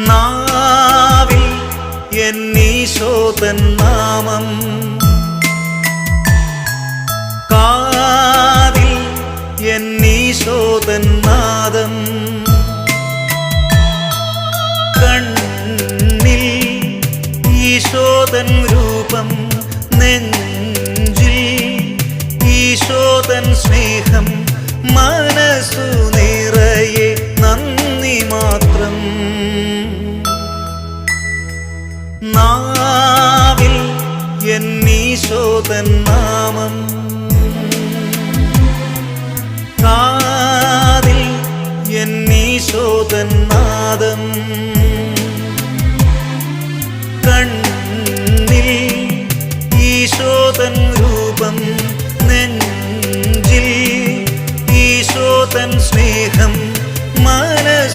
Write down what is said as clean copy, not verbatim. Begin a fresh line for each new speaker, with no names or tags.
നാവിൽ എന്നീശോതൻ നാമം, കാതിൽ എന്നീശോതൻ നാദം, കണ്ണിൽ ഈശോതൻ രൂപം, നെഞ്ചിൽ ഈശോതൻ സ്നേഹം, മനസ്സു നിറയെ നന്ദി മാത്രം. നാവിൽ എന്നീശോതൻ നാമം, കാതിൽ എന്നീശോതൻ നാദം.